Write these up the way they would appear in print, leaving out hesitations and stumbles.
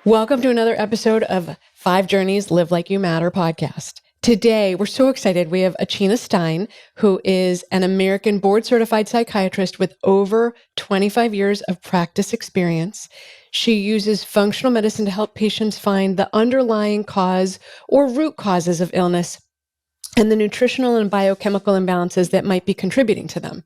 Welcome to another episode of 5 Journeys Live Like You Matter podcast. Today, we're so excited. We have Achina Stein, who is an American board-certified psychiatrist with over 25 years of practice experience. She uses functional medicine to help patients find the underlying cause or root causes of illness and the nutritional and biochemical imbalances that might be contributing to them.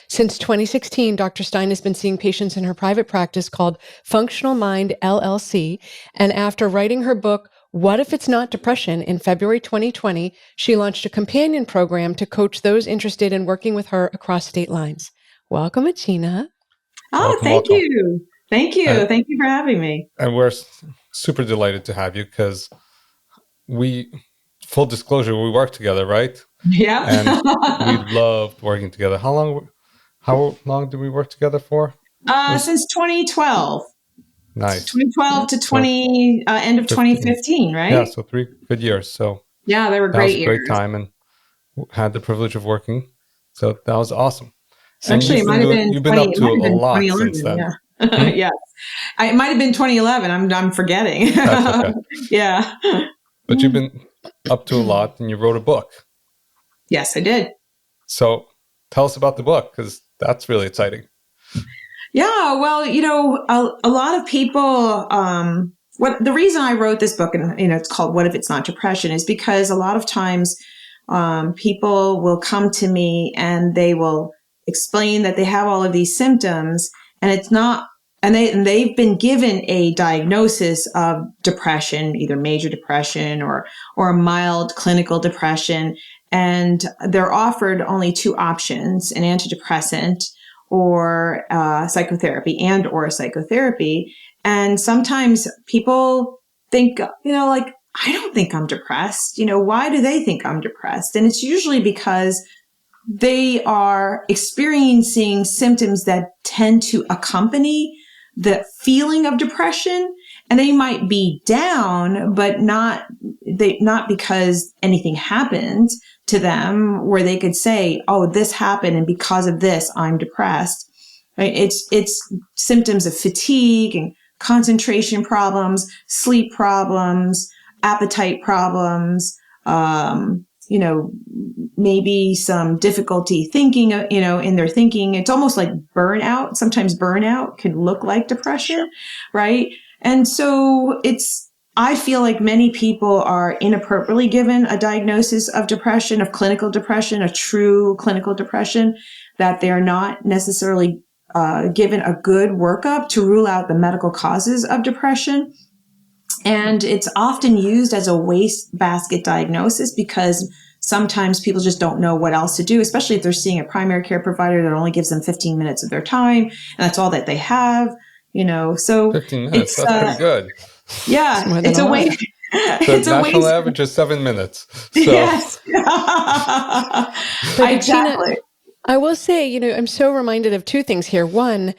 Since 2016, Dr. Stein has been seeing patients in her private practice called Functional Mind LLC. And after writing her book, What If It's Not Depression, in February 2020, she launched a companion program to coach those interested in working with her across state lines. Welcome, Achina. Thank you. Thank you. Thank you for having me. And we're super delighted to have you because full disclosure, we work together, right? Yeah. And we loved working together. How long did we work together for? Since 2012. Nice. 2012 to end of 2015, right? Yeah, so 3 good years. So yeah, they were great years. Great time, and had the privilege of working. So that was awesome. Actually, it might have been you've been up to a lot since then. Yeah. Yes. It might have been 2011. I'm forgetting. That's okay. Yeah. But you've been up to a lot, and you wrote a book. Yes, I did. So tell us about the book, because that's really exciting. Yeah, well, a lot of people, the reason I wrote this book, and, it's called What If It's Not Depression, is because a lot of times people will come to me and they will explain that they have all of these symptoms, and it's not, and they've been given a diagnosis of depression, either major depression or a mild clinical depression, and they're offered only 2 options: an antidepressant or psychotherapy. And sometimes people think, I don't think I'm depressed. Why do they think I'm depressed? And it's usually because they are experiencing symptoms that tend to accompany the feeling of depression. And they might be down, but not because anything happened to them where they could say, oh, this happened, and because of this, I'm depressed. Right? It's symptoms of fatigue and concentration problems, sleep problems, appetite problems, maybe some difficulty thinking, in their thinking. It's almost like burnout. Sometimes burnout can look like depression, right? And so I feel like many people are inappropriately given a diagnosis of depression, of clinical depression, a true clinical depression, that they are not necessarily given a good workup to rule out the medical causes of depression. And it's often used as a wastebasket diagnosis because sometimes people just don't know what else to do, especially if they're seeing a primary care provider that only gives them 15 minutes of their time, and that's all that they have, so 15 minutes, that's pretty good. Yeah, it's a way. The national average is 7 minutes. So. Yes. Exactly. I will say, I'm so reminded of 2 things here. One,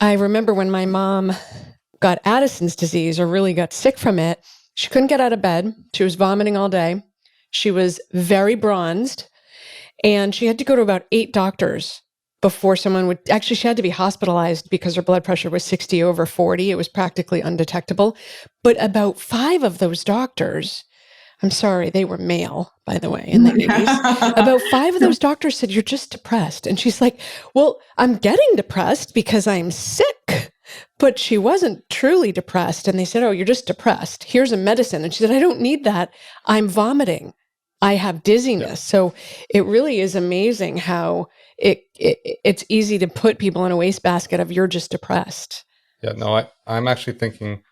I remember when my mom got Addison's disease, or really got sick from it. She couldn't get out of bed. She was vomiting all day. She was very bronzed, and she had to go to about 8 doctors before she had to be hospitalized because her blood pressure was 60/40. It was practically undetectable. But about 5 of those doctors, I'm sorry, they were male, by the way, in the 80s. About 5 of those doctors said, you're just depressed. And she's like, well, I'm getting depressed because I'm sick. But she wasn't truly depressed. And they said, oh, you're just depressed. Here's a medicine. And she said, I don't need that. I'm vomiting. I have dizziness. Yeah. So it really is amazing how it's easy to put people in a wastebasket of you're just depressed. Yeah, no, I'm actually thinking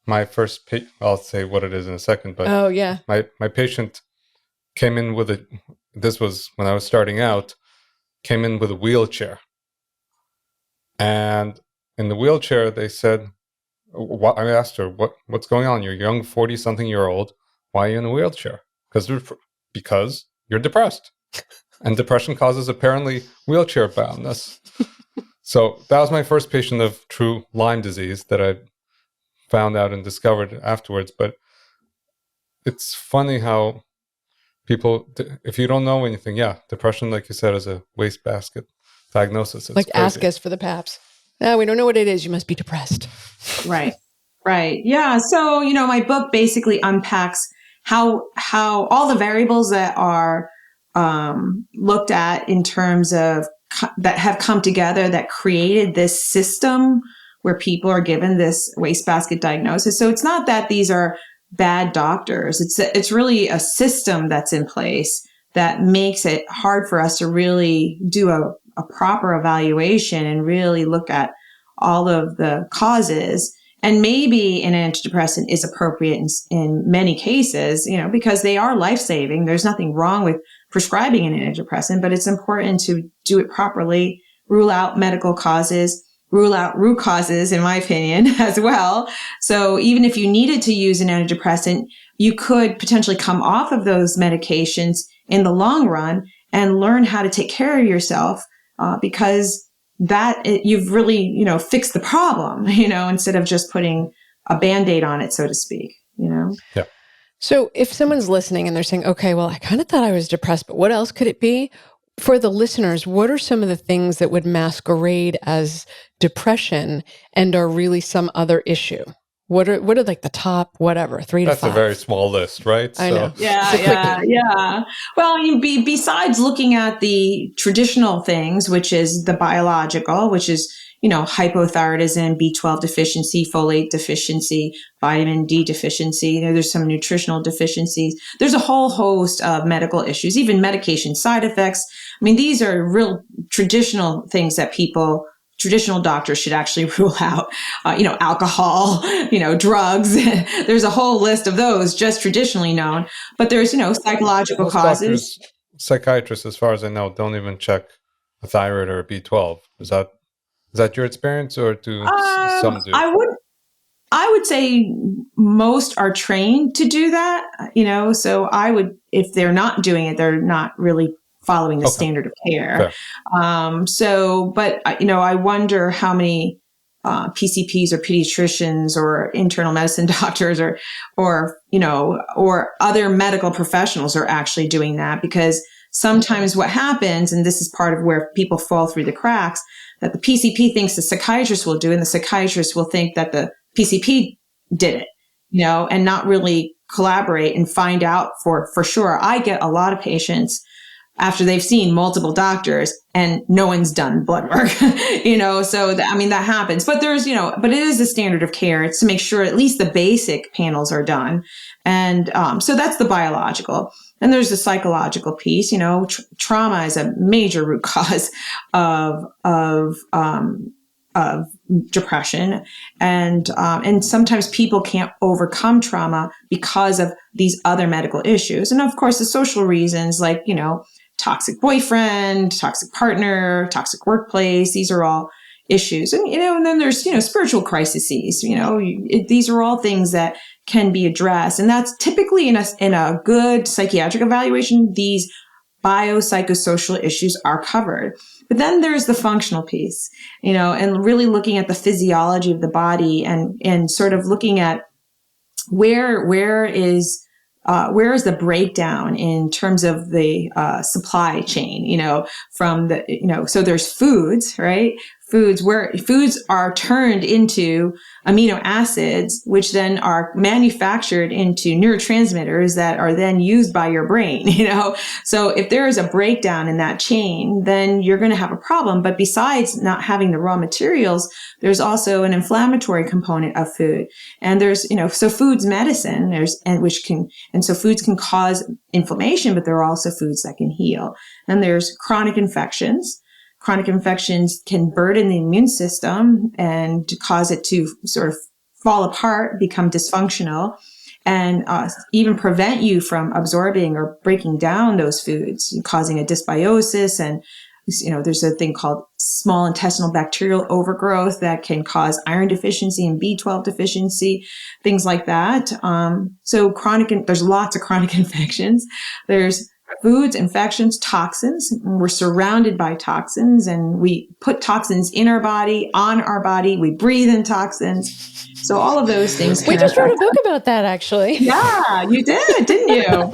my first I'll say what it is in a second, but oh yeah, my patient came in with this was when I was starting out, came in with a wheelchair. And in the wheelchair, they said, I asked her, what's going on? You're a young 40-something-year-old. Why are you in a wheelchair? Because you're depressed. And depression causes apparently wheelchair boundness. So that was my first patient of true Lyme disease that I found out and discovered afterwards. But it's funny how people, if you don't know anything, depression, like you said, is a wastebasket diagnosis. It's like crazy. ask us for the PAPS. No, we don't know what it is. You must be depressed. Right. Right. Yeah. So, my book basically unpacks how all the variables that are looked at in terms of that have come together that created this system where people are given this wastebasket diagnosis. So it's not that these are bad doctors. It's really a system that's in place that makes it hard for us to really do a proper evaluation and really look at all of the causes. And maybe an antidepressant is appropriate in many cases, because they are life-saving. There's nothing wrong with prescribing an antidepressant, but it's important to do it properly, rule out medical causes, rule out root causes, in my opinion, as well. So even if you needed to use an antidepressant, you could potentially come off of those medications in the long run and learn how to take care of yourself, because you've really, fixed the problem, instead of just putting a Band-Aid on it, so to speak, Yeah. So if someone's listening and they're saying, okay, well, I kind of thought I was depressed, but what else could it be? For the listeners, what are some of the things that would masquerade as depression and are really some other issue? What are like the top, 3 to 5? That's a very small list, right? I know. Yeah. Well, besides looking at the traditional things, which is the biological, which is, hypothyroidism, B12 deficiency, folate deficiency, vitamin D deficiency. There's some nutritional deficiencies. There's a whole host of medical issues, even medication side effects. I mean, these are real traditional things that traditional doctors should actually rule out, alcohol, drugs. There's a whole list of those just traditionally known, but there's, psychological Most causes. doctors, psychiatrists, as far as I know, don't even check a thyroid or a B12. Is that your experience, or do some do? I would say most are trained to do that, so if they're not doing it, they're not really following the standard of care. But I wonder how many PCPs or pediatricians or internal medicine doctors or other medical professionals are actually doing that, because sometimes what happens, and this is part of where people fall through the cracks, that the PCP thinks the psychiatrist will do, and the psychiatrist will think that the PCP did it, and not really collaborate and find out for sure. I get a lot of patients after they've seen multiple doctors and no one's done blood work, so that happens, but but it is the standard of care. It's to make sure at least the basic panels are done. And, so that's the biological. And there's the psychological piece. Trauma is a major root cause of depression. And sometimes people can't overcome trauma because of these other medical issues. And of course, the social reasons, like, toxic boyfriend, toxic partner, toxic workplace. These are all issues. And, and then there's, spiritual crises. These are all things that can be addressed. And that's typically in a good psychiatric evaluation, these biopsychosocial issues are covered. But then there's the functional piece, and really looking at the physiology of the body and sort of looking at where is the breakdown in terms of the supply chain, from so there's foods, right? Foods are turned into amino acids, which then are manufactured into neurotransmitters that are then used by your brain, So if there is a breakdown in that chain, then you're going to have a problem. But besides not having the raw materials, there's also an inflammatory component of food. And there's, so food's medicine, so foods can cause inflammation, but there are also foods that can heal. And there's chronic infections. Chronic infections can burden the immune system and cause it to sort of fall apart, become dysfunctional, and even prevent you from absorbing or breaking down those foods, causing a dysbiosis. And, there's a thing called small intestinal bacterial overgrowth that can cause iron deficiency and B12 deficiency, things like that. So there's lots of chronic infections. There's foods, infections, toxins. We're surrounded by toxins, and we put toxins in our body, on our body. We breathe in toxins. So all of those things. We just wrote a book about that, actually. Yeah, you did, didn't you?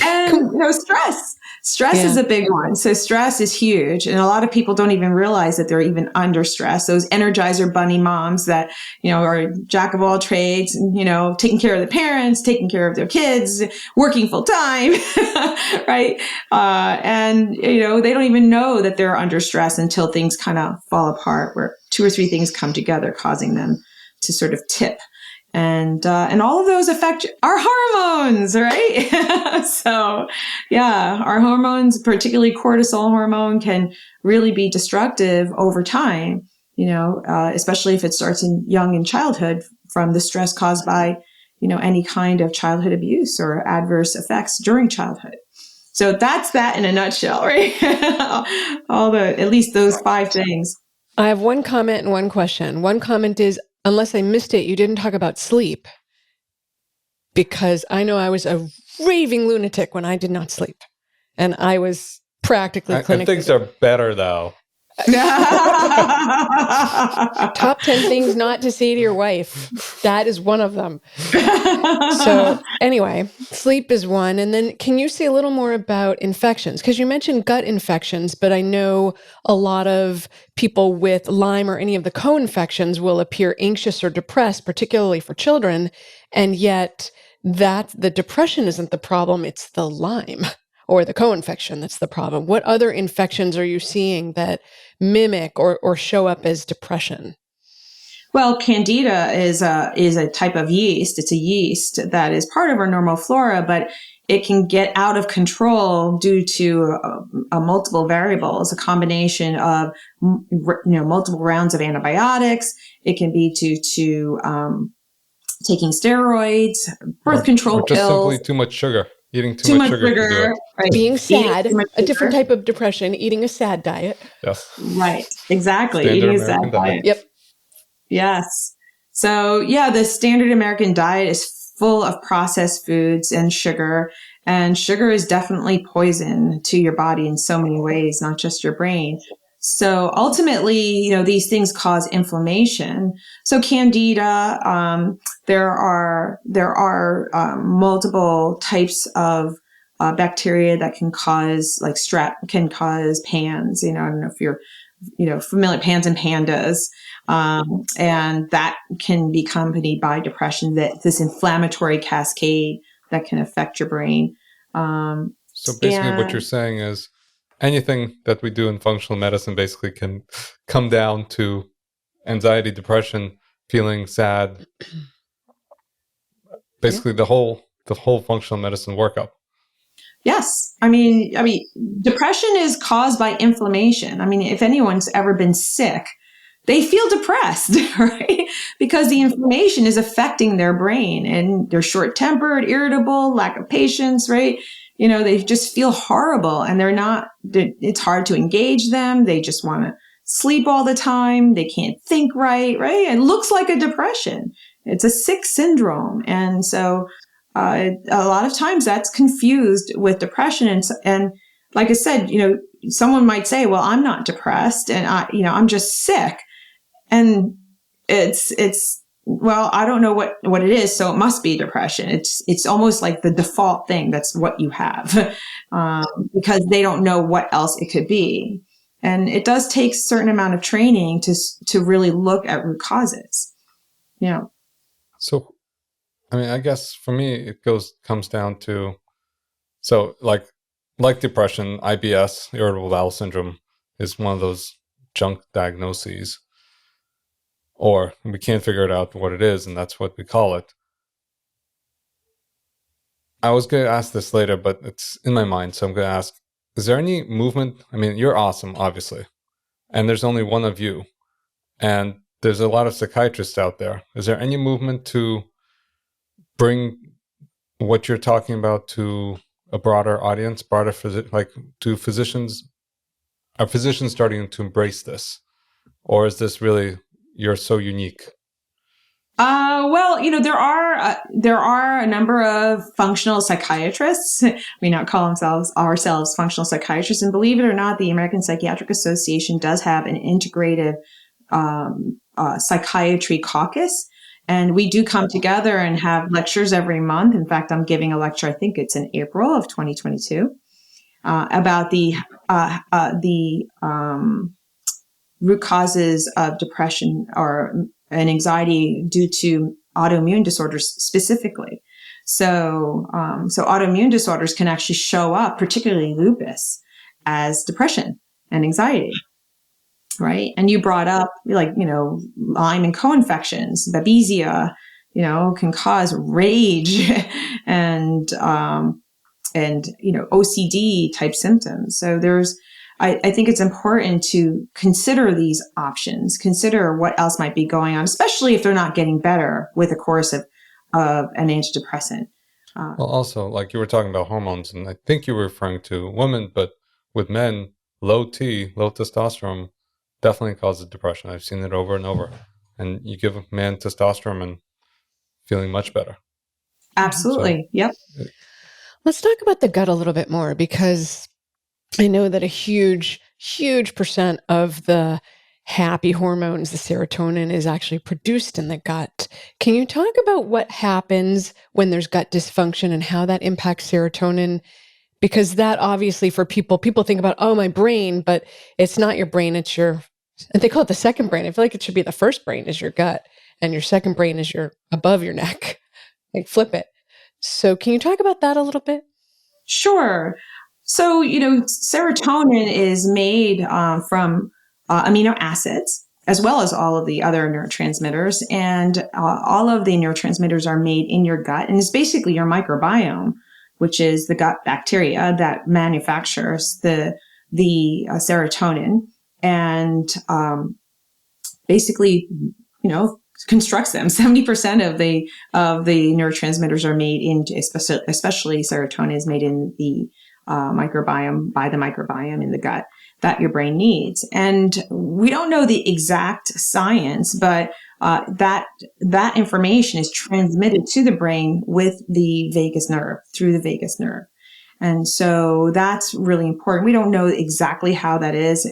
And stress. Stress is a big one. So stress is huge. And a lot of people don't even realize that they're even under stress. Those Energizer bunny moms that, are jack of all trades, taking care of the parents, taking care of their kids, working full time, right? And they don't even know that they're under stress until things kind of fall apart, where 2 or 3 things come together, causing them to sort of tip. And all of those affect our hormones, right? So, yeah, our hormones, particularly cortisol hormone, can really be destructive over time, especially if it starts young in childhood from the stress caused by, any kind of childhood abuse or adverse effects during childhood. So that's that in a nutshell, right? At least those 5 things. I have one comment and one question. One comment is, unless I missed it, you didn't talk about sleep, because I know I was a raving lunatic when I did not sleep, and I was practically clinically. And things are better though. Top 10 things not to say to your wife. That is one of them. So anyway, sleep is one. And then can you say a little more about infections? Because you mentioned gut infections, but I know a lot of people with Lyme or any of the co-infections will appear anxious or depressed, particularly for children. And yet the depression isn't the problem, it's the Lyme or the co-infection that's the problem. What other infections are you seeing that mimic or show up as depression? Well, Candida is a type of yeast. It's a yeast that is part of our normal flora, but it can get out of control due to multiple variables, a combination of multiple rounds of antibiotics. It can be due to taking steroids, birth control or just pills, simply too much sugar. Eating too much sugar, right? Being sad, a different type of depression, eating a sad diet. Yes. Right, exactly. Standard Eating American a sad diet. Yep. Yes. So yeah, the standard American diet is full of processed foods and sugar is definitely poison to your body in so many ways, not just your brain. So ultimately, these things cause inflammation. So Candida, there are multiple types of bacteria that can cause, like strep can cause PANS. I don't know if you're, familiar, PANS and PANDAS. And that can be accompanied by depression, this inflammatory cascade that can affect your brain. So basically what you're saying is anything that we do in functional medicine basically can come down to anxiety, depression, feeling sad. Basically the whole functional medicine workup. Yes. I mean, depression is caused by inflammation. I mean, if anyone's ever been sick, they feel depressed, right? Because the inflammation is affecting their brain, and they're short-tempered, irritable, lack of patience, right? They just feel horrible, and it's hard to engage them. They just want to sleep all the time. They can't think right? It looks like a depression. It's a sick syndrome. And so a lot of times that's confused with depression. And like I said, someone might say, well, I'm not depressed and I'm just sick. And well, I don't know what it is. So it must be depression. It's almost like the default thing. That's what you have, because they don't know what else it could be. And it does take a certain amount of training to really look at root causes. So, I guess for me, it comes down to, so like depression, IBS, irritable bowel syndrome, is one of those junk diagnoses. Or we can't figure it out what it is, and that's what we call it. I was going to ask this later, but it's in my mind, so I'm going to ask, is there any movement? You're awesome, obviously, and there's only one of you, and there's a lot of psychiatrists out there. Is there any movement to bring what you're talking about to a broader audience, to physicians? Are physicians starting to embrace this? Or is this really, you're so unique? Well, there are a number of functional psychiatrists. We not call ourselves functional psychiatrists. And believe it or not, the American Psychiatric Association does have an integrative psychiatry caucus. And we do come together and have lectures every month. In fact, I'm giving a lecture, I think it's in April of 2022. about the root causes of depression or and anxiety due to autoimmune disorders specifically. So autoimmune disorders can actually show up, particularly lupus, as depression and anxiety, right? And you brought up Lyme and co-infections, Babesia, can cause rage and OCD type symptoms. So I think it's important to consider these options, consider what else might be going on, especially if they're not getting better with a course of an antidepressant. Well, also, like you were talking about hormones, and I think you were referring to women, but with men, low testosterone definitely causes depression. I've seen it over and over. And you give a man testosterone and feeling much better. Absolutely. So, yep. Let's talk about the gut a little bit more, because I know that a huge percent of the happy hormones, the serotonin, is actually produced in the gut. Can you talk about what happens when there's gut dysfunction and how that impacts serotonin? Because that obviously for people think about, oh, my brain, but it's not your brain, it's and they call it the second brain. I feel like it should be the first brain is your gut and your second brain is above your neck. Like flip it. So can you talk about that a little bit? Sure. So, serotonin is made from amino acids, as well as all of the other neurotransmitters. And all of the neurotransmitters are made in your gut. And it's basically your microbiome, which is the gut bacteria that manufactures the serotonin and basically, constructs them. 70% of the neurotransmitters are made in, especially serotonin is made in the microbiome, by the microbiome in the gut that your brain needs. And we don't know the exact science, but that information is transmitted to the brain with the vagus nerve, through the vagus nerve. And so that's really important. We don't know exactly how that is,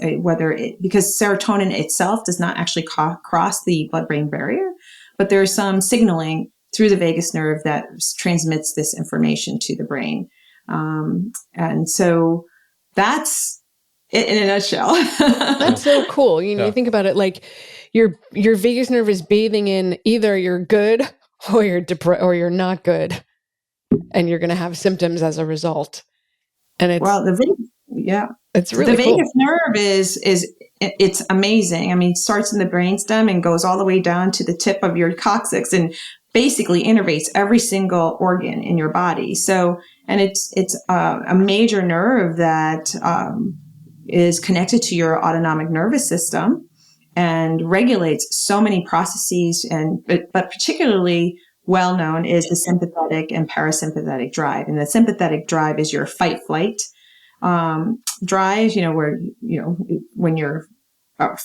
because serotonin itself does not actually cross the blood-brain barrier, but there's some signaling through the vagus nerve that transmits this information to the brain. And so that's it in a nutshell. That's so cool. You think about it, like your vagus nerve is bathing in either you're good or you're not good. And you're going to have symptoms as a result. And it's it's really the cool. vagus nerve it's amazing. I mean, it starts in the brainstem and goes all the way down to the tip of your coccyx and basically innervates every single organ in your body. So, and it's a major nerve that is connected to your autonomic nervous system and regulates so many processes, but particularly well known is the sympathetic and parasympathetic drive. And the sympathetic drive is your fight flight drive, where, when you're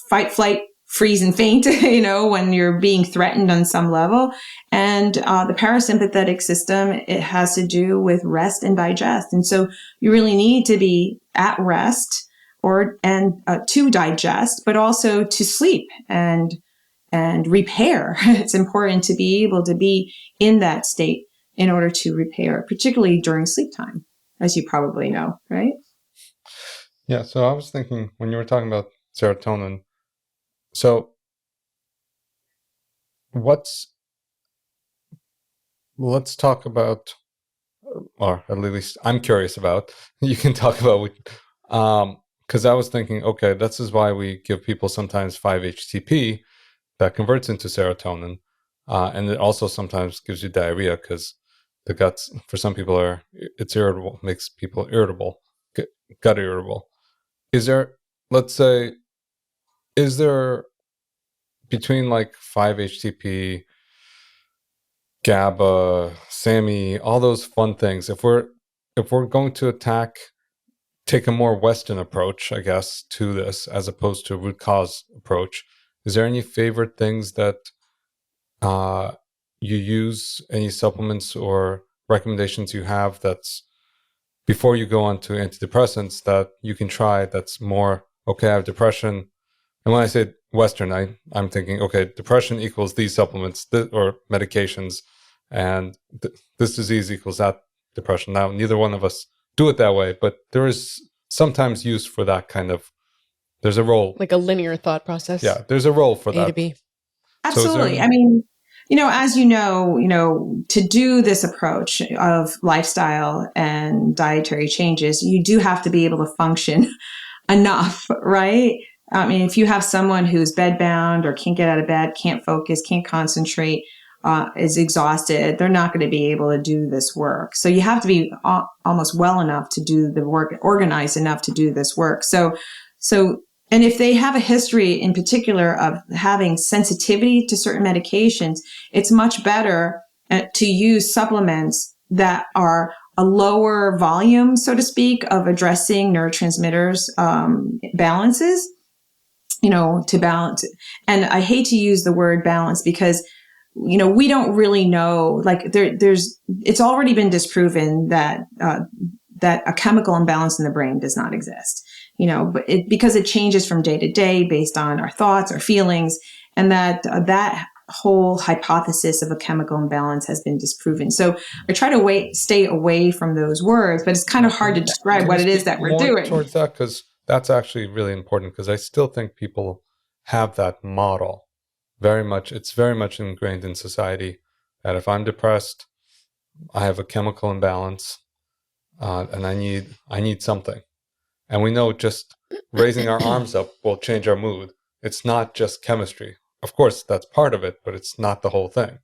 fight, flight, freeze and faint, when you're being threatened on some level. And the parasympathetic system, it has to do with rest and digest. And so you really need to be at rest to digest, but also to sleep and repair. It's important to be able to be in that state in order to repair, particularly during sleep time, as you probably know, right? Yeah. So I was thinking when you were talking about serotonin, so let's talk about, or at least I'm curious about, you can talk about, because I was thinking, okay, this is why we give people sometimes 5-HTP that converts into serotonin. And it also sometimes gives you diarrhea because the guts, for some people, it's irritable, makes people irritable, gut irritable. Is there between like 5-HTP, GABA, SAMI, all those fun things, if we're going to take a more Western approach, I guess, to this as opposed to a root cause approach, is there any favorite things that you use, any supplements or recommendations you have that's before you go on to antidepressants that you can try that's more, okay, I have depression. And when I say Western, I'm thinking, okay, depression equals these supplements or medications, and this disease equals that depression. Now, neither one of us do it that way, but there is sometimes used for that kind of, there's a role. Like a linear thought process. Yeah, there's a role for A that. to B. Absolutely. So I mean, as you know, to do this approach of lifestyle and dietary changes, you do have to be able to function enough, right? I mean, if you have someone who's bedbound or can't get out of bed, can't focus, can't concentrate, is exhausted, they're not going to be able to do this work. So you have to be almost well enough to do the work, organized enough to do this work. So, and if they have a history in particular of having sensitivity to certain medications, it's much better to use supplements that are a lower volume, so to speak, of addressing neurotransmitters balances, to balance. And I hate to use the word balance because, we don't really know, like it's already been disproven that a chemical imbalance in the brain does not exist, but because it changes from day to day based on our thoughts, our feelings, and that whole hypothesis of a chemical imbalance has been disproven. So I try to stay away from those words, but it's kind of hard to describe what it is that we're doing. Towards that, because that's actually really important, because I still think people have that model very much. It's very much ingrained in society that if I'm depressed, I have a chemical imbalance, and I need something. And we know just raising our arms up will change our mood. It's not just chemistry. Of course, that's part of it, but it's not the whole thing.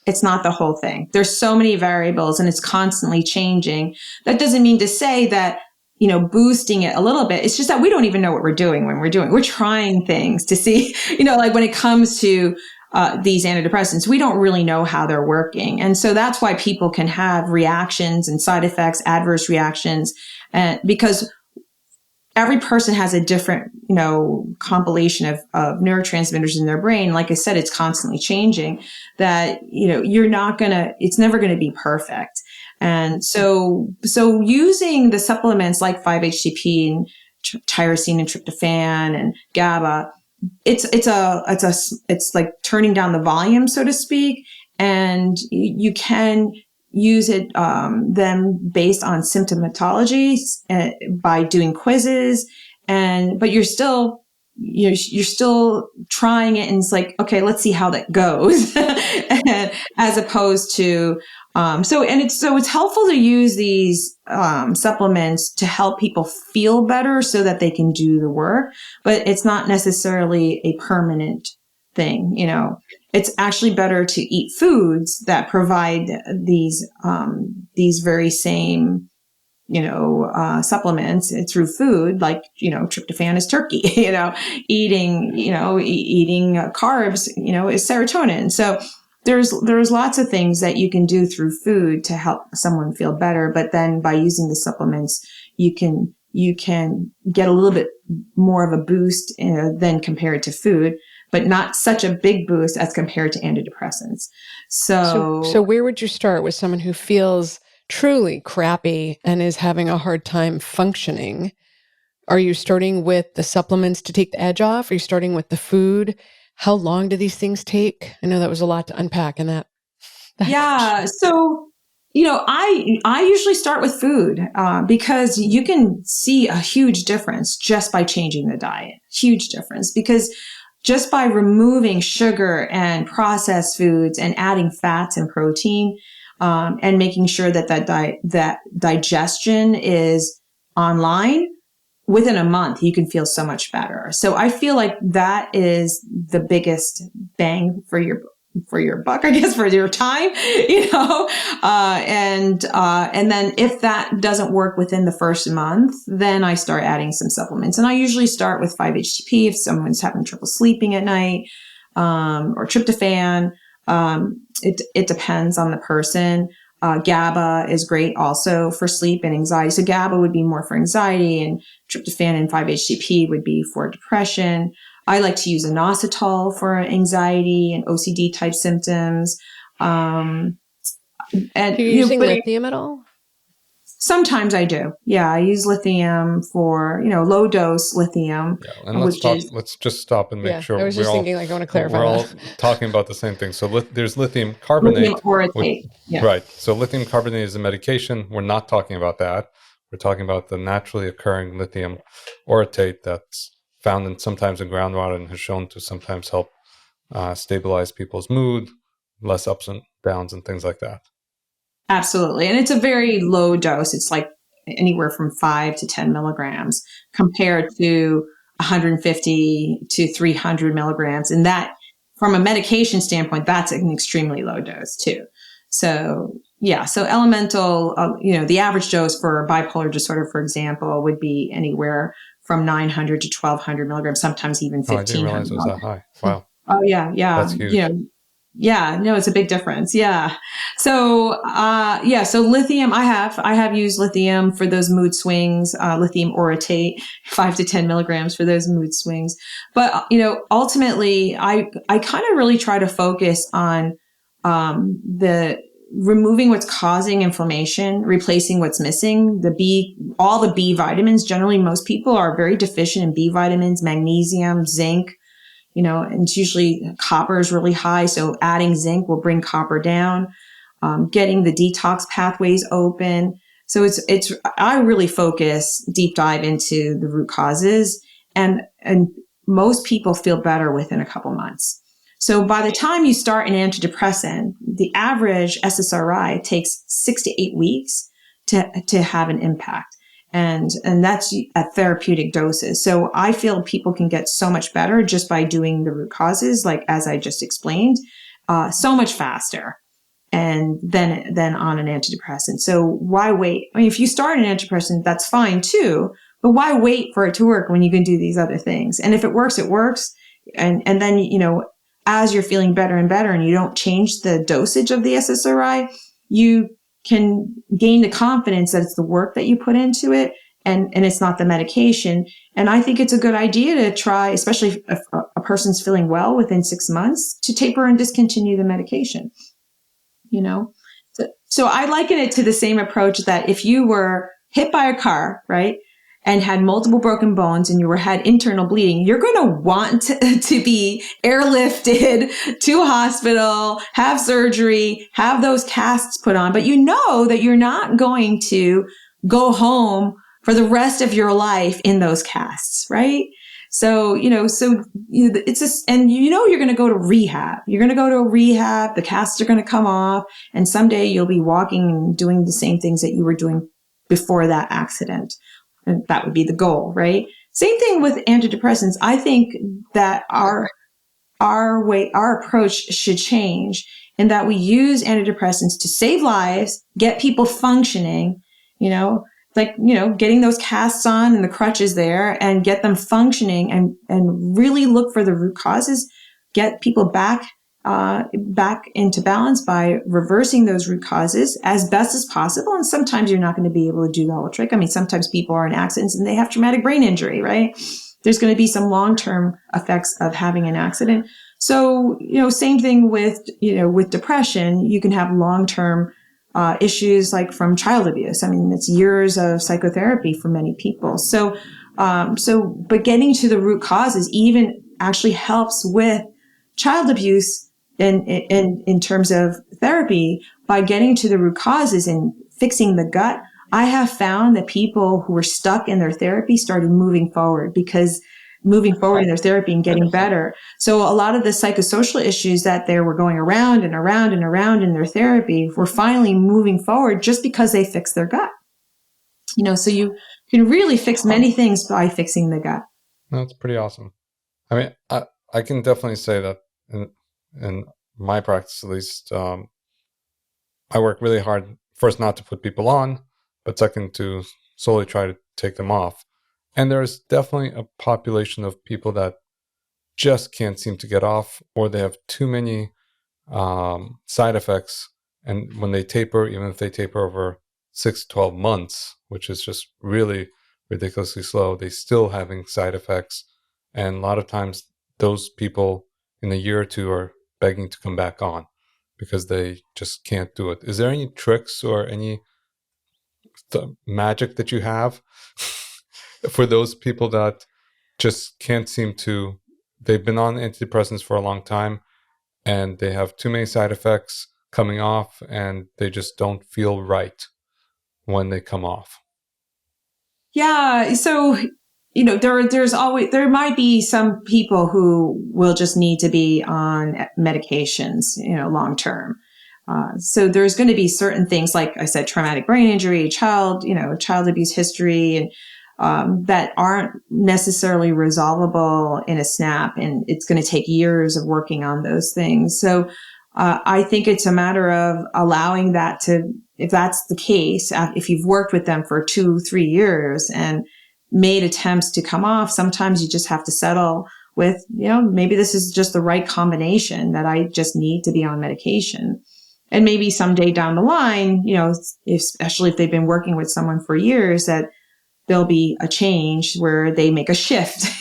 It's not the whole thing. There's so many variables and it's constantly changing. That doesn't mean to say that, boosting it a little bit. It's just that we don't even know what we're doing when we're trying things to see, like when it comes to these antidepressants, we don't really know how they're working. And so that's why people can have reactions and side effects, adverse reactions, because every person has a different, compilation of neurotransmitters in their brain. Like I said, it's constantly changing, that, it's never going to be perfect. And so using the supplements like 5-HTP and tyrosine and tryptophan and GABA, it's like turning down the volume, so to speak. And you can use it, them based on symptomatology, by doing quizzes, but you're still trying it, and it's like, okay, let's see how that goes, as opposed to, it's helpful to use these, supplements to help people feel better so that they can do the work, but it's not necessarily a permanent thing. It's actually better to eat foods that provide these very same, supplements through food, like, tryptophan is turkey, eating carbs, is serotonin. So there's lots of things that you can do through food to help someone feel better. But then by using the supplements, you can get a little bit more of a boost than compared to food, but not such a big boost as compared to antidepressants. So where would you start with someone who feels truly crappy and is having a hard time functioning? Are you starting with the supplements to take the edge off? Are you starting with the food? How long do these things take? I know that was a lot to unpack in that. Yeah. So, I usually start with food, because you can see a huge difference just by changing the diet. Huge difference, because just by removing sugar and processed foods and adding fats and protein, and making sure that digestion is online, within a month, you can feel so much better. So I feel like that is the biggest bang for your buck, I guess, for your time, and then if that doesn't work within the first month, then I start adding some supplements. And I usually start with 5-HTP if someone's having trouble sleeping at night, or tryptophan. It depends on the person. GABA is great also for sleep and anxiety. So GABA would be more for anxiety, and tryptophan and 5-HTP would be for depression. I like to use inositol for anxiety and OCD type symptoms. And are you using lithium at all? Sometimes I do. Yeah, I use lithium for, low dose lithium. Yeah, and let's just stop and make sure. I was just thinking, I want to clarify. We're all talking about the same thing. So there's lithium carbonate. Lithium orotate. Right. So lithium carbonate is a medication. We're not talking about that. We're talking about the naturally occurring lithium orotate that's found sometimes in groundwater and has shown to sometimes help stabilize people's mood, less ups and downs and things like that. Absolutely. And it's a very low dose. It's like anywhere from 5 to 10 milligrams compared to 150 to 300 milligrams. And that, from a medication standpoint, that's an extremely low dose too. So yeah, so elemental, the average dose for bipolar disorder, for example, would be anywhere from 900 to 1200 milligrams, sometimes even 1500. I didn't realize it was that high. Wow. Oh yeah. That's huge. Yeah, no, it's a big difference. Yeah. So, so lithium, I have used lithium for those mood swings, lithium orotate, 5 to 10 milligrams for those mood swings. But, ultimately I kind of really try to focus on, the removing what's causing inflammation, replacing what's missing, all the B vitamins. Generally, most people are very deficient in B vitamins, magnesium, zinc. And it's usually copper is really high. So adding zinc will bring copper down, getting the detox pathways open. So I really focus deep dive into the root causes, and most people feel better within a couple months. So by the time you start an antidepressant, the average SSRI takes 6 to 8 weeks to have an impact. And that's at therapeutic doses. So I feel people can get so much better just by doing the root causes, like as I just explained, so much faster and than on an antidepressant. So why wait? I mean, if you start an antidepressant, that's fine too, but why wait for it to work when you can do these other things? And if it works, it works. And then, as you're feeling better and better and you don't change the dosage of the SSRI, you can gain the confidence that it's the work that you put into it and it's not the medication. And I think it's a good idea to try, especially if a person's feeling well within 6 months, to taper and discontinue the medication, So I liken it to the same approach that if you were hit by a car, right, and had multiple broken bones and you had internal bleeding, you're going to want to be airlifted to a hospital, have surgery, have those casts put on. But you know that you're not going to go home for the rest of your life in those casts, right? So, it's just, and you're going to go to rehab. You're going to go to a rehab. The casts are going to come off. And someday you'll be walking and doing the same things that you were doing before that accident. And that would be the goal, right? Same thing with antidepressants. I think that our approach should change in that we use antidepressants to save lives, get people functioning, getting those casts on and the crutches there and get them functioning and really look for the root causes, get people back into balance by reversing those root causes as best as possible. And sometimes you're not going to be able to do the whole trick. I mean, sometimes people are in accidents and they have traumatic brain injury, right? There's going to be some long-term effects of having an accident. So, same thing with depression. You can have long-term issues like from child abuse. I mean, it's years of psychotherapy for many people. But getting to the root causes even actually helps with child abuse in terms of therapy by getting to the root causes and fixing the gut. I have found that people who were stuck in their therapy started moving forward in their therapy and getting better. So a lot of the psychosocial issues that they were going around and around and around in their therapy were finally moving forward just because they fixed their gut. So you can really fix many things by fixing the gut. That's pretty awesome. I mean, I can definitely say that in my practice, at least, I work really hard, first, not to put people on, but second, to slowly try to take them off. And there's definitely a population of people that just can't seem to get off, or they have too many side effects. And when they taper, even if they taper over 6 to 12 months, which is just really ridiculously slow, they still having side effects. And a lot of times those people in a year or two are begging to come back on because they just can't do it. Is there any tricks or any magic that you have for those people that just can't seem to, they've been on antidepressants for a long time and they have too many side effects coming off and they just don't feel right when they come off? Yeah. So, there might be some people who will just need to be on medications, long term. So there's going to be certain things, like I said, traumatic brain injury, child abuse history, and that aren't necessarily resolvable in a snap. And it's going to take years of working on those things. So I think it's a matter of allowing that if that's the case, if you've worked with them for 2-3 years and made attempts to come off, sometimes you just have to settle with, maybe this is just the right combination, that I just need to be on medication. And maybe someday down the line, especially if they've been working with someone for years, that there'll be a change where they make a shift,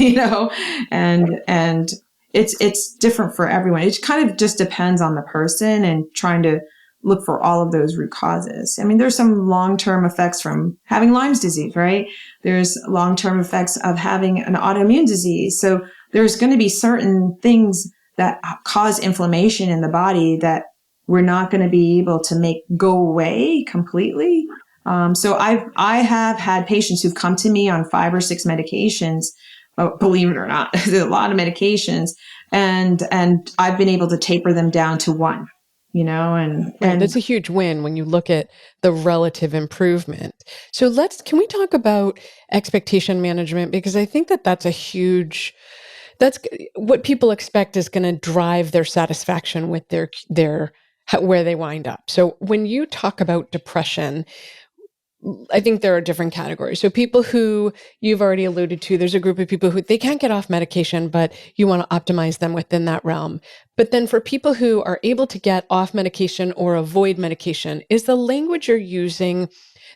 and it's different for everyone. It kind of just depends on the person and trying to look for all of those root causes. I mean, there's some long-term effects from having Lyme's disease, right? There's long-term effects of having an autoimmune disease. So there's going to be certain things that cause inflammation in the body that we're not going to be able to make go away completely. So I have had patients who've come to me on 5 or 6 medications, believe it or not, there's a lot of medications, and I've been able to taper them down to 1, and that's a huge win when you look at the relative improvement. So can we talk about expectation management? Because I think that's that's what people expect is going to drive their satisfaction with their where they wind up. So when you talk about depression, I think there are different categories. So people who you've already alluded to, there's a group of people who they can't get off medication, but you want to optimize them within that realm. But then for people who are able to get off medication or avoid medication, is the language you're using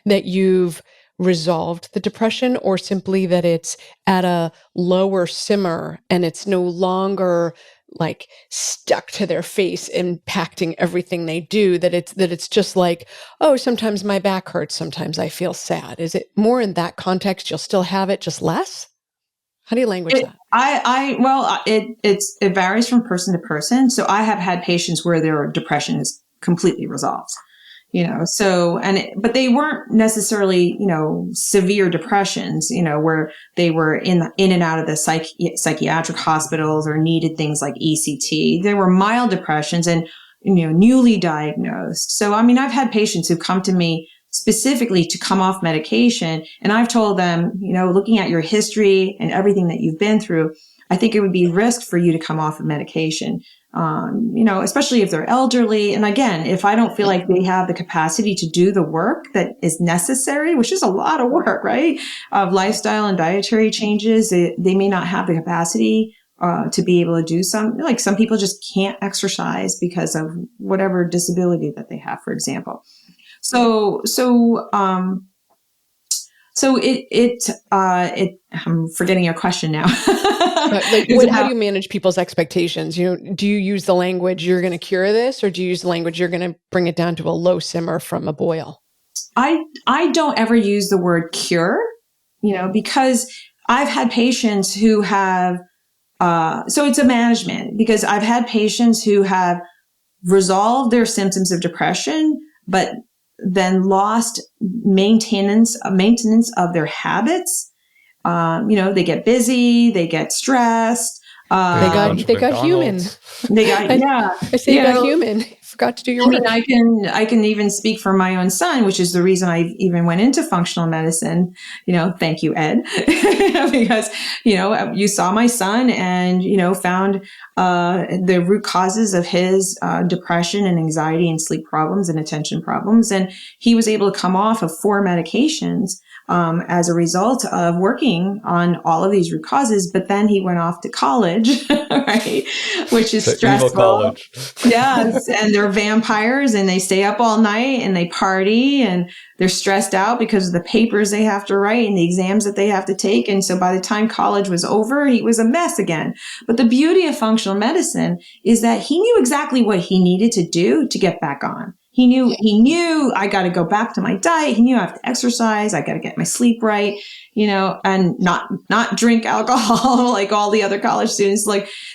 that you've resolved the depression, or simply that it's at a lower simmer and it's no longer like stuck to their face, impacting everything they do, that it's just like, oh, sometimes my back hurts, sometimes I feel sad? Is it more in that context? You'll still have it, just less? How do you language that? It varies from person to person. So I have had patients where their depression is completely resolved. But they weren't necessarily, severe depressions, where they were in and out of the psychiatric hospitals or needed things like ECT. They were mild depressions and, newly diagnosed. So, I mean, I've had patients who come to me specifically to come off medication, and I've told them, looking at your history and everything that you've been through, I think it would be risk for you to come off of medication. Especially if they're elderly. And again, if I don't feel like they have the capacity to do the work that is necessary, which is a lot of work, right? Of lifestyle and dietary changes, they may not have the capacity to be able to do like some people just can't exercise because of whatever disability that they have, for example. I'm forgetting your question now. How do you manage people's expectations? Do you use the language, you're going to cure this, or do you use the language, you're going to bring it down to a low simmer from a boil? I don't ever use the word cure, because I've had patients who have, so it's a management, because I've had patients who have resolved their symptoms of depression, but then lost maintenance of their habits. They get busy, they get stressed. They got human. I say you got human. Forgot to do your work. I can even speak for my own son, which is the reason I even went into functional medicine. Thank you, Ed, because you saw my son and found the root causes of his depression and anxiety and sleep problems and attention problems, and he was able to come off of 4 medications as a result of working on all of these root causes. But then he went off to college, right? Which is stressful. College. Yes. And they're vampires and they stay up all night and they party and they're stressed out because of the papers they have to write and the exams that they have to take. And so by the time college was over, he was a mess again. But the beauty of functional medicine is that he knew exactly what he needed to do to get back on. He knew I got to go back to my diet. He knew I have to exercise. I got to get my sleep right, and not drink alcohol like all the other college students.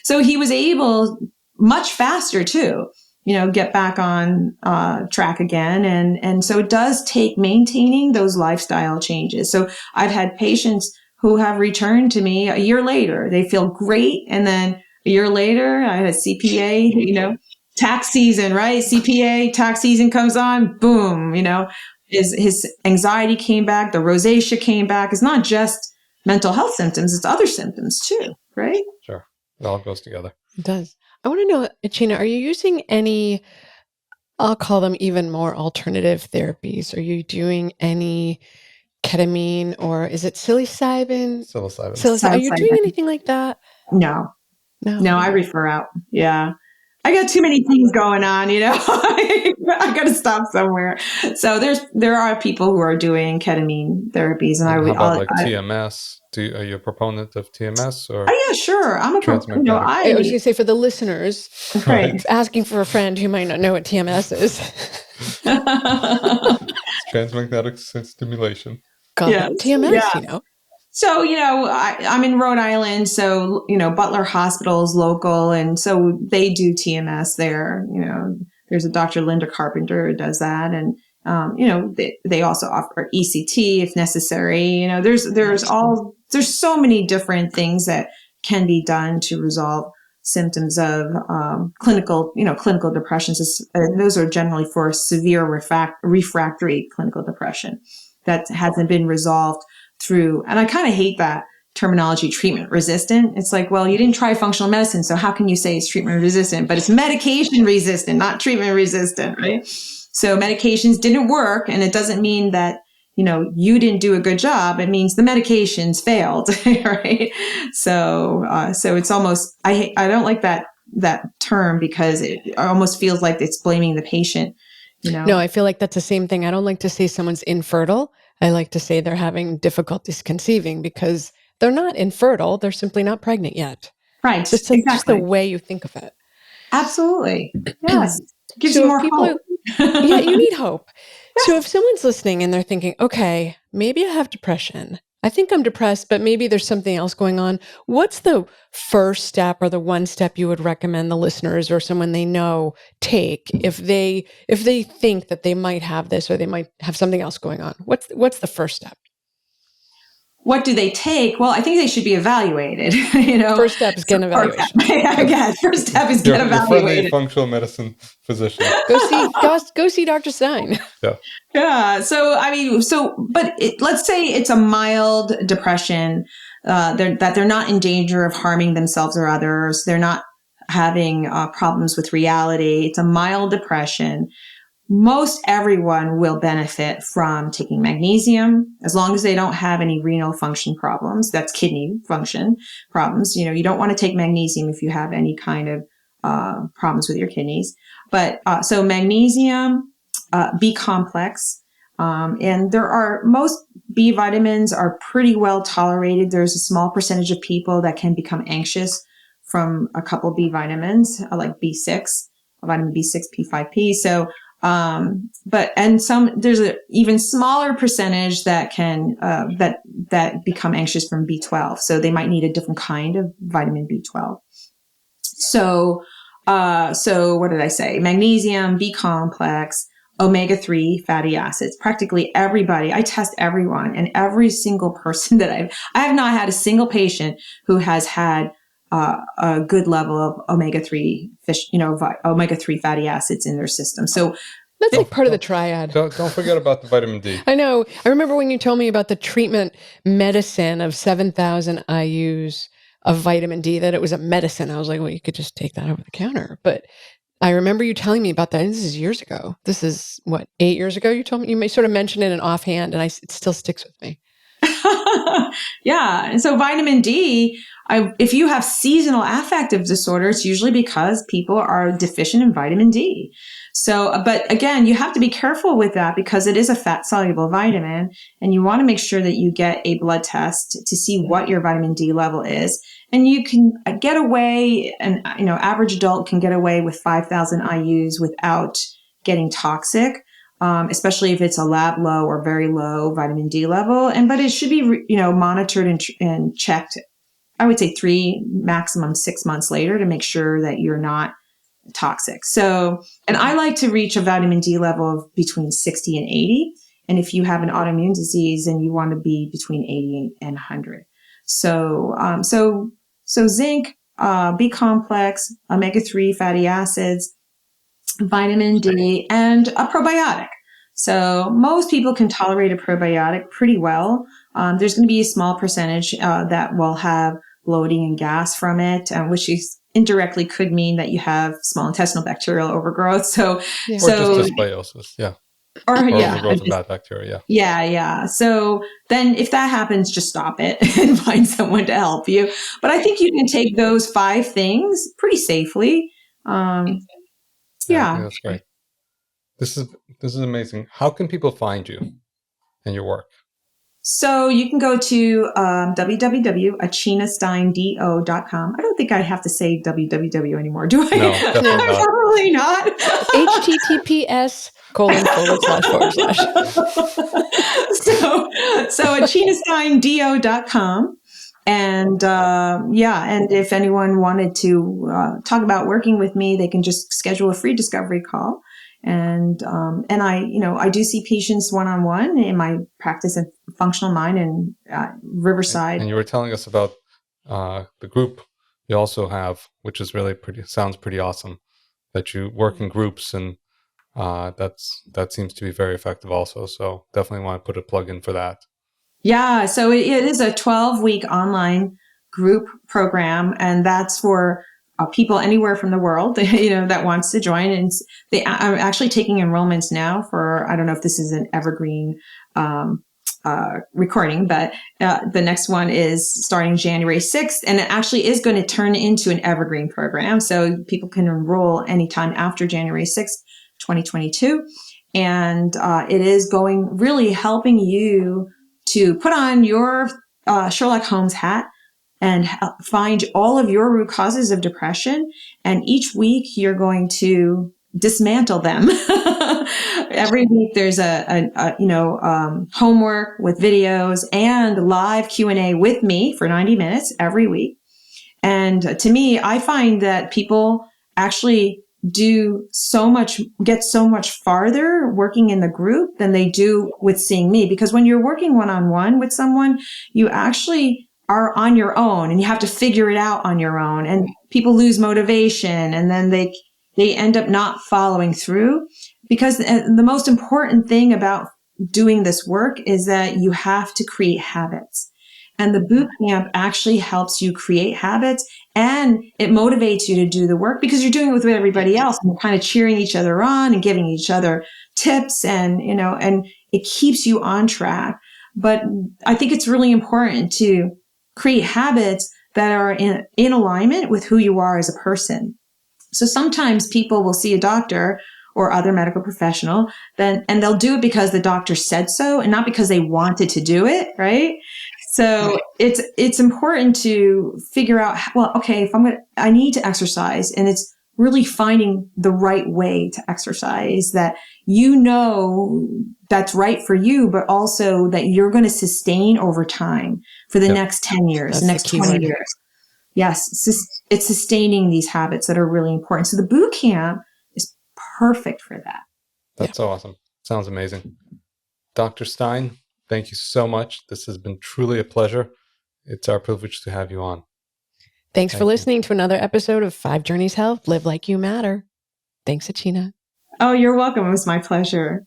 So he was able much faster too, get back on track again. And so it does take maintaining those lifestyle changes. So I've had patients who have returned to me a year later. They feel great. And then a year later, I had a CPA, tax season, right? CPA, tax season comes on, boom, his anxiety came back. The rosacea came back. It's not just mental health symptoms. It's other symptoms too, right? Sure. It all goes together. It does. I want to know, Achina, are you using any, I'll call them even more alternative therapies? Are you doing any ketamine, or is it psilocybin? Psilocybin. Are you doing anything like that? No, I refer out. Yeah. I got too many things going on, I got to stop somewhere. So there are people who are doing ketamine therapies, and how about TMS? Are you a proponent of TMS or? Oh yeah, sure. I'm a proponent. I was going to say, for the listeners, right. asking for a friend who might not know what TMS is. It's transmagnetic stimulation. God, yes. TMS, So, I'm in Rhode Island, so, Butler Hospital is local, and so they do TMS there. There's a Dr. Linda Carpenter who does that, and, they also offer ECT if necessary. There's so many different things that can be done to resolve symptoms of clinical depressions. Those are generally for severe refractory clinical depression that hasn't been resolved through, and I kind of hate that terminology, treatment resistant. It's like, well, you didn't try functional medicine, so how can you say it's treatment resistant? But it's medication resistant, not treatment resistant, right? So medications didn't work, and it doesn't mean that, you didn't do a good job. It means the medications failed, right? So it's almost, I don't like that term, because it almost feels like it's blaming the patient, No, I feel like that's the same thing. I don't like to say someone's infertile. I like to say they're having difficulties conceiving, because they're not infertile. They're simply not pregnant yet. Right. Just the way you think of it. Absolutely. Yes. Gives you more hope. Yeah, you need hope. So if someone's listening and they're thinking, okay, maybe I have depression. I think I'm depressed, but maybe there's something else going on. What's the first step, or the one step you would recommend the listeners or someone they know take if they think that they might have this, or they might have something else going on? What's the first step? What do they take? Well, I think they should be evaluated. First step is get an evaluation. First step is get evaluated. Friendly functional medicine physician. Go see Dr. Stein. Yeah. Yeah. So let's say it's a mild depression, that they're not in danger of harming themselves or others. They're not having problems with reality. It's a mild depression. Most everyone will benefit from taking magnesium, as long as they don't have any renal function problems. That's kidney function problems. You don't want to take magnesium if you have any kind of problems with your kidneys. But so magnesium, B complex, and most B vitamins are pretty well tolerated. There's a small percentage of people that can become anxious from a couple B vitamins, like B6, vitamin B6, P5P. So there's an even smaller percentage that can, that become anxious from B12. So they might need a different kind of vitamin B12. So what did I say? Magnesium, B complex, omega-3 fatty acids. Practically everybody, I test everyone, and every single person that I have not had a single patient who has had a good level of omega-3 omega-3 fatty acids in their system. So that's like part of the triad. Don't forget about the vitamin D. I know. I remember when you told me about the treatment medicine of 7,000 IUs of vitamin D, that it was a medicine. I was like, well, you could just take that over the counter. But I remember you telling me about that. And this is years ago. This is 8 years ago? You told me. You may sort of mention it in offhand, and it still sticks with me. Yeah. And so vitamin D, if you have seasonal affective disorder, it's usually because people are deficient in vitamin D. So, but again, you have to be careful with that, because it is a fat soluble vitamin, and you want to make sure that you get a blood test to see what your vitamin D level is. And you can get away, and average adult can get away with 5,000 IUs without getting toxic. Especially if it's a lab low or very low vitamin D level. But it should be, monitored and checked, I would say 3, maximum 6 months later, to make sure that you're not toxic. So, and I like to reach a vitamin D level of between 60 and 80. And if you have an autoimmune disease, then you want to be between 80 and 100. So, so zinc, B complex, omega-3 fatty acids, vitamin D, and a probiotic. So most people can tolerate a probiotic pretty well. There's going to be a small percentage that will have bloating and gas from it, which is indirectly could mean that you have small intestinal bacterial overgrowth. So, Or just dysbiosis, yeah. Or overgrowth of bad bacteria. Yeah. So then if that happens, just stop it and find someone to help you. But I think you can take those 5 things pretty safely. I think that's great. This is amazing. How can people find you and your work? So you can go to www.achinasteindo.com. I don't think I have to say www anymore, do I? No, definitely not. Probably not. https:// So achinasteindo.com. And and if anyone wanted to talk about working with me, they can just schedule a free discovery call. And I do see patients one-on-one in my practice in Functional Mind in Riverside. And you were telling us about the group you also have, which is really sounds pretty awesome, that you work in groups, and that seems to be very effective also. So definitely want to put a plug in for that. Yeah. So it is a 12-week online group program, and that's for people anywhere from the world, that wants to join. And I'm actually taking enrollments now for, I don't know if this is an evergreen recording, but the next one is starting January 6th, and it actually is going to turn into an evergreen program. So people can enroll anytime after January 6th, 2022. And it is really helping you to put on your Sherlock Holmes hat and find all of your root causes of depression. And each week you're going to dismantle them. Every week there's homework with videos and live Q&A with me for 90 minutes every week. And to me, I find that people actually get so much farther working in the group than they do with seeing me. Because when you're working one-on-one with someone, you actually are on your own and you have to figure it out on your own, and people lose motivation, and then they end up not following through, because the most important thing about doing this work is that you have to create habits. And the boot camp actually helps you create habits, and it motivates you to do the work because you're doing it with everybody else, and you're kind of cheering each other on and giving each other tips, and it keeps you on track. But I think it's really important to create habits that are in alignment with who you are as a person. So sometimes people will see a doctor or other medical professional, and they'll do it because the doctor said so and not because they wanted to do it, right? So it's important to figure out, well, okay, I need to exercise, and it's really finding the right way to exercise that that's right for you, but also that you're going to sustain over time for the next 10 years, the next 20 years. Yes, it's sustaining these habits that are really important. So the boot camp is perfect for that. That's awesome. Sounds amazing. Dr. Stein, thank you so much. This has been truly a pleasure. It's our privilege to have you on. Thanks for listening to another episode of 5 Journeys Health. Live like you matter. Thanks, Achina. Oh, you're welcome. It was my pleasure.